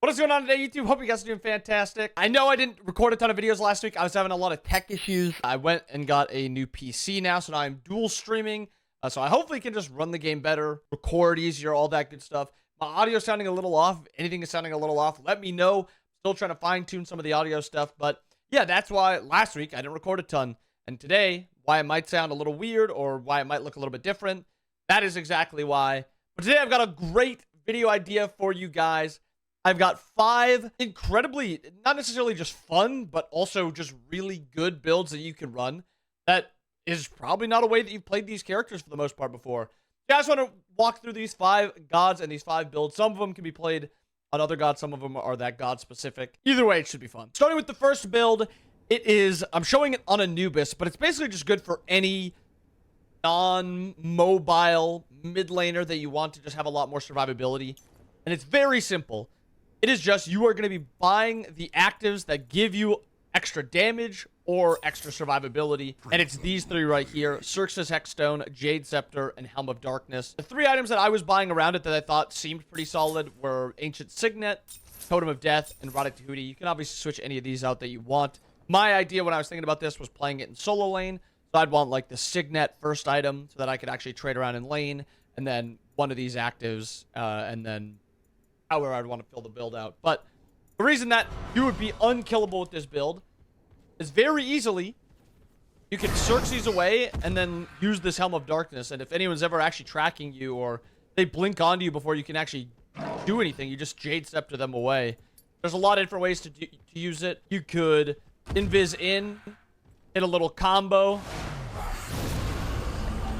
What is going on today, YouTube? Hope you guys are doing fantastic. I know I didn't record a ton of videos last week. I was having a lot of tech issues. I went and got a new PC now, so now I'm dual streaming. So I hopefully can just run the game better, record easier, all that good stuff. My audio sounding a little off. If anything is sounding a little off, let me know. Still trying to fine-tune some of the audio stuff. But yeah, that's why last week I didn't record a ton. And today, why it might sound a little weird or why it might look a little bit different, that is exactly why. But today I've got a great video idea for you guys. I've got 5 incredibly, not necessarily just fun, but also just really good builds that you can run. That is probably not a way that you've played these characters for the most part before. Yeah, I just want to walk through these 5 gods and these 5 builds. Some of them can be played on other gods. Some of them are that god specific. Either way, it should be fun. Starting with the first build, it is, I'm showing it on Anubis, but it's basically just good for any non-mobile mid laner that you want to just have a lot more survivability. And it's very simple. It is just, you are going to be buying the actives that give you extra damage or extra survivability. And it's these 3 right here: Xerxes Hexstone, Jade Scepter, and Helm of Darkness. The 3 items that I was buying around it that I thought seemed pretty solid were Ancient Signet, Totem of Death, and Rada Tahuti. You can obviously switch any of these out that you want. My idea when I was thinking about this was playing it in solo lane. So I'd want like the Signet first item so that I could actually trade around in lane. And then one of these actives, and then however I'd want to fill the build out. But the reason that you would be unkillable with this build is very easily you can Xerxes away and then use this Helm of Darkness. And if anyone's ever actually tracking you or they blink onto you before you can actually do anything, you just Jade Scepter them away. There's a lot of different ways to use it. You could invis in, hit a little combo.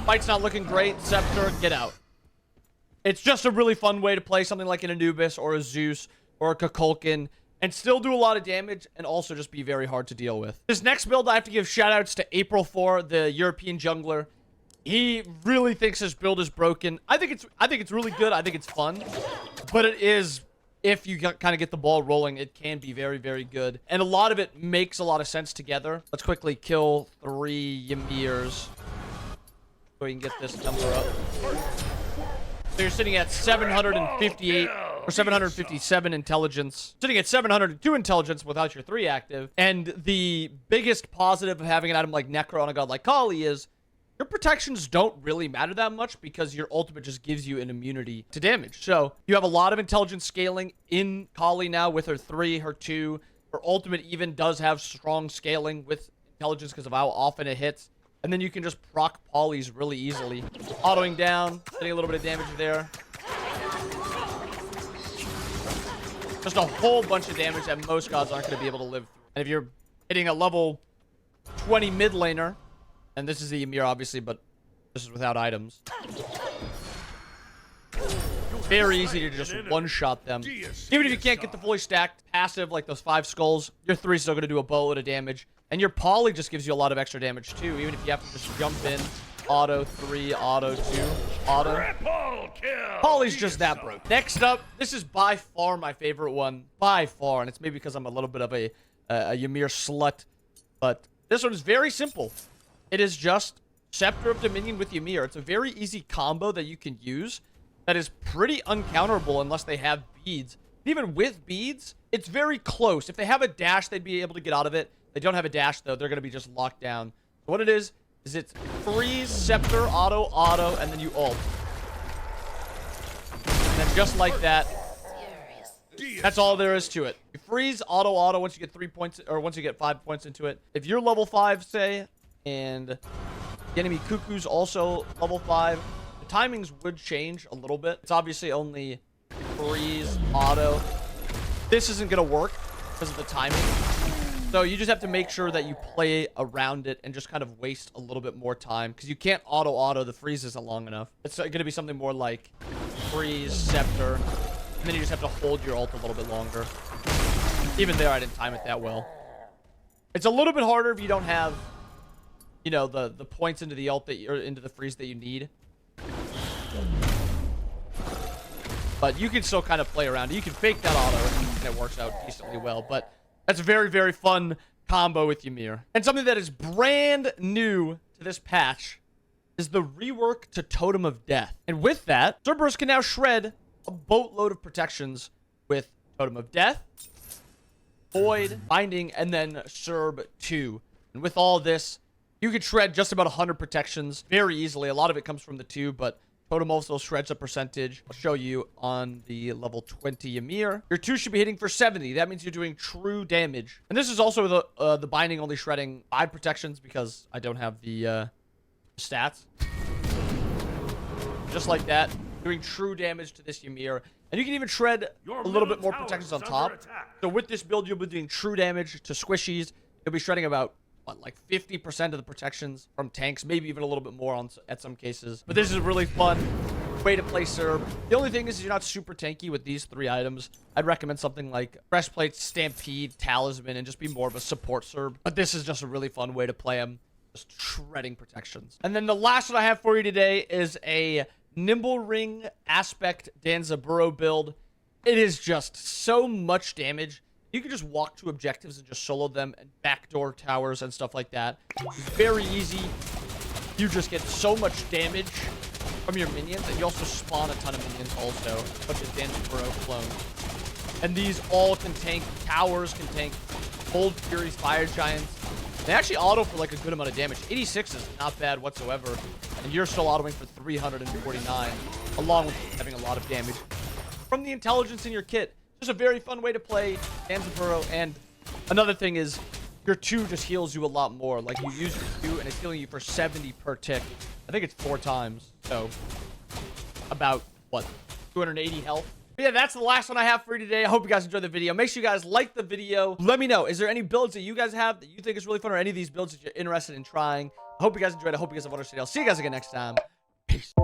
Fight's not looking great. Scepter, get out. It's just a really fun way to play something like an Anubis or a Zeus or a Kukulkan and still do a lot of damage and also just be very hard to deal with. This next build, I have to give shoutouts to April 4, the European jungler. He really thinks his build is broken. I think it's really good. I think it's fun. But it is, if you kind of get the ball rolling, it can be very, very good. And a lot of it makes a lot of sense together. Let's quickly kill 3 Ymirs so we can get this number up. So you're sitting at 758 or 757 intelligence. Sitting at 702 intelligence without your 3 active. And the biggest positive of having an item like Necro on a god like Kali is your protections don't really matter that much because your ultimate just gives you an immunity to damage. So you have a lot of intelligence scaling in Kali now with her 3, her 2. Her ultimate even does have strong scaling with intelligence because of how often it hits. And then you can just proc polys really easily. Autoing down, getting a little bit of damage there. Just a whole bunch of damage that most gods aren't going to be able to live through. And if you're hitting a level 20 mid laner, and this is the Ymir obviously, but this is without items. Very easy to just one-shot them. Even if you can't get the fully stacked passive like those 5 skulls, your 3 is still going to do a boatload of damage. And your poly just gives you a lot of extra damage too, even if you have to just jump in. Auto 3, auto 2, auto. Poly's just that broke. Next up, this is by far my favorite one. By far. And it's maybe because I'm a little bit of a Ymir slut. But this one is very simple. It is just Scepter of Dominion with Ymir. It's a very easy combo that you can use that is pretty uncounterable unless they have beads. Even with beads, it's very close. If they have a dash, they'd be able to get out of it. They don't have a dash, though. They're going to be just locked down. So what it is it's freeze, Scepter, auto, and then you ult. And then just like that, that's all there is to it. You freeze, auto once you get 3 points, or once you get 5 points into it. If you're level 5, say, and the enemy Cuckoo's also level 5, the timings would change a little bit. It's obviously only freeze, auto. This isn't going to work because of the timing. So you just have to make sure that you play around it and just kind of waste a little bit more time because you can't auto. The freeze isn't long enough. It's going to be something more like freeze, Scepter, and then you just have to hold your ult a little bit longer. Even there, I didn't time it that well. It's a little bit harder if you don't have, you know, the points into the ult that or into the freeze that you need. But you can still kind of play around it. You can fake that auto and it works out decently well. But that's a very, very fun combo with Ymir. And something that is brand new to this patch is the rework to Totem of Death. And with that, Cerberus can now shred a boatload of protections with Totem of Death, Void, Binding, and then Serb 2. And with all this, you can shred just about 100 protections very easily. A lot of it comes from the 2, but Totem also shreds a percentage. I'll show you on the level 20 Ymir. Your 2 should be hitting for 70. That means you're doing true damage. And this is also the Binding only shredding 5 protections because I don't have the stats. Just like that. Doing true damage to this Ymir. And you can even shred a little bit more protections on top. So with this build, you'll be doing true damage to squishies. You'll be shredding about, what, like 50% of the protections from tanks, maybe even a little bit more at some cases. But this is a really fun way to play Serb. The only thing is you're not super tanky with these 3 items. I'd recommend something like Breastplate, Stampede, Talisman, and just be more of a support Serb. But this is just a really fun way to play him. Just shredding protections. And then the last one I have for you today is a Nimble Ring Aspect Danzaburo build. It is just so much damage. You can just walk to objectives and just solo them and backdoor towers and stuff like that. It's very easy. You just get so much damage from your minions, and you also spawn a ton of minions also, such as Danzaburo clones. And these all can tank towers, can tank Cold Furies, Fire Giants. They actually auto for like a good amount of damage. 86 is not bad whatsoever. And you're still autoing for 349, along with having a lot of damage from the intelligence in your kit. Just a very fun way to play Danzaburo. And another thing is, your 2 just heals you a lot more. Like, you use your 2, and it's healing you for 70 per tick. I think it's 4 times. So, about, what, 280 health? But yeah, that's the last one I have for you today. I hope you guys enjoyed the video. Make sure you guys like the video. Let me know, is there any builds that you guys have that you think is really fun, or any of these builds that you're interested in trying? I hope you guys enjoyed. I hope you guys have understood. I'll see you guys again next time. Peace.